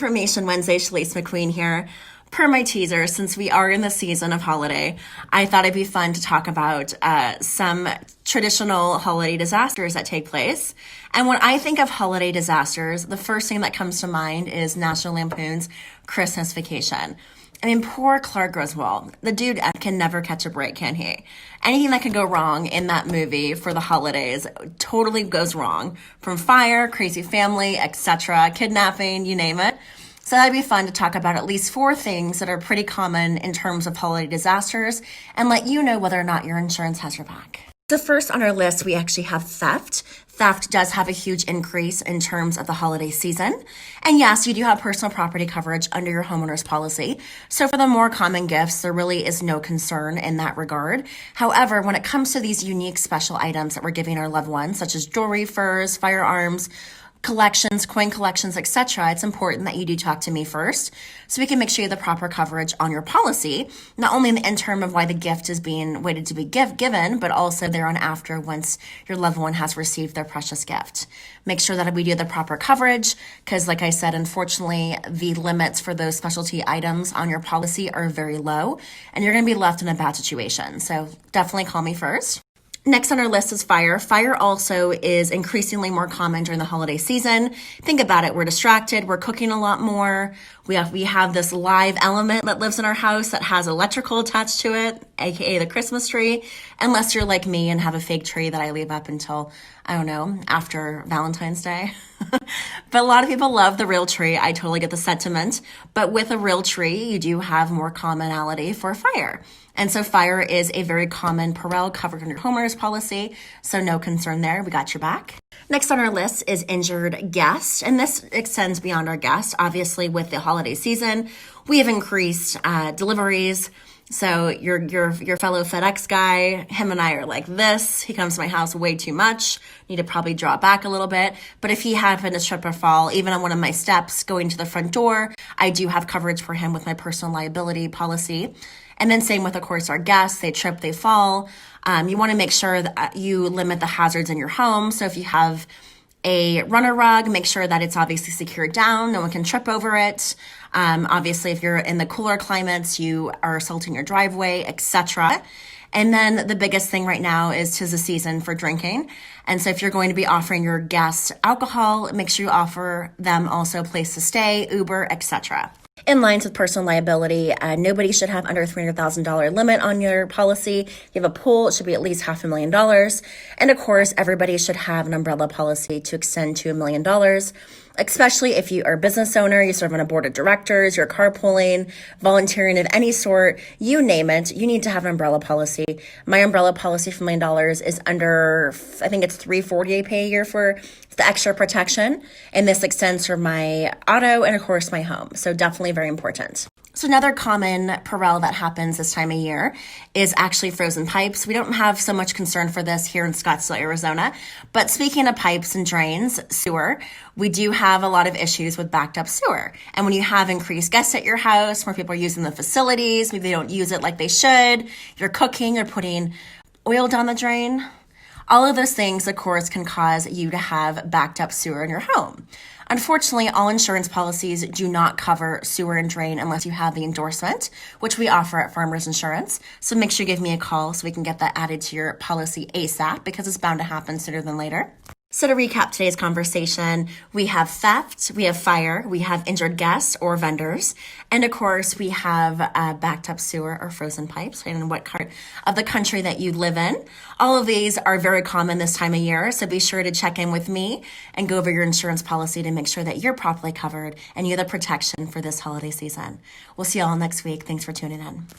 Information Wednesday, Shalise McQueen here. Per my teaser, since we are in the season of holiday, I thought it'd be fun to talk about some traditional holiday disasters that take place. And when I think of holiday disasters, the first thing that comes to mind is National Lampoon's Christmas Vacation. I mean, poor Clark Griswold. The dude can never catch a break, can he? Anything that can go wrong in that movie for the holidays totally goes wrong. From fire, crazy family, etc., kidnapping, you name it. So that'd be fun to talk about at least 4 things that are pretty common in terms of holiday disasters and let you know whether or not your insurance has your back. So first on our list, we actually have theft. Theft does have a huge increase in terms of the holiday season. And yes, you do have personal property coverage under your homeowner's policy. So for the more common gifts, there really is no concern in that regard. However, when it comes to these unique special items that we're giving our loved ones, such as jewelry, furs, firearms, collections, coin collections, etc., it's important that you do talk to me first so we can make sure you have the proper coverage on your policy, not only in terms of why the gift is being waited to be given, but also thereon after once your loved one has received their precious gift. Make sure that we do the proper coverage because, like I said, unfortunately, the limits for those specialty items on your policy are very low and you're going to be left in a bad situation. So definitely call me first. Next on our list is fire. Fire also is increasingly more common during the holiday season. Think about it. We're distracted. We're cooking a lot more. We have this live element that lives in our house that has electrical attached to it, aka the Christmas tree, unless you're like me and have a fake tree that I leave up until, I don't know, after Valentine's Day. But a lot of people love the real tree. I totally get the sentiment. But with a real tree, you do have more commonality for fire. And so fire is a very common peril covered under homeowner's policy. So no concern there. We got your back. Next on our list is injured guest. And this extends beyond our guest. Obviously, with the holiday season, we have increased deliveries. So your fellow FedEx guy, him and I are like this. He comes to my house way too much. Need to probably draw it back a little bit. But if he happened to trip or fall, even on one of my steps going to the front door, I do have coverage for him with my personal liability policy. And then same with, of course, our guests. They trip, they fall. You want to make sure that you limit the hazards in your home. So if you have a runner rug, make sure that it's obviously secured down. No one can trip over it. Obviously, if you're in the cooler climates, you are salting your driveway, etc. And then the biggest thing right now is 'tis the season for drinking. And so if you're going to be offering your guests alcohol, make sure you offer them also a place to stay, Uber, etc. In lines with personal liability, nobody should have under $300,000 limit on your policy. If you have a pool, it should be at least $500,000. And of course, everybody should have an umbrella policy to extend to $1 million, especially if you are a business owner, you serve on a board of directors, you're carpooling, volunteering of any sort, you name it, you need to have an umbrella policy. My umbrella policy for $1 million is under, I think it's $340 I pay a year for the extra protection. And this extends for my auto and of course my home. So definitely very important. So another common peril that happens this time of year is actually frozen pipes. We don't have so much concern for this here in Scottsdale, Arizona. But speaking of pipes and drains, sewer, we do have a lot of issues with backed up sewer. And when you have increased guests at your house, more people are using the facilities, maybe they don't use it like they should, you're cooking or putting oil down the drain. All of those things, of course, can cause you to have backed up sewer in your home. Unfortunately, all insurance policies do not cover sewer and drain unless you have the endorsement, which we offer at Farmers Insurance. So make sure you give me a call so we can get that added to your policy ASAP because it's bound to happen sooner than later. So to recap today's conversation, we have theft, we have fire, we have injured guests or vendors, and of course we have backed up sewer or frozen pipes, depending on what part of the country that you live in. All of these are very common this time of year, so be sure to check in with me and go over your insurance policy to make sure that you're properly covered and you have the protection for this holiday season. We'll see you all next week. Thanks for tuning in.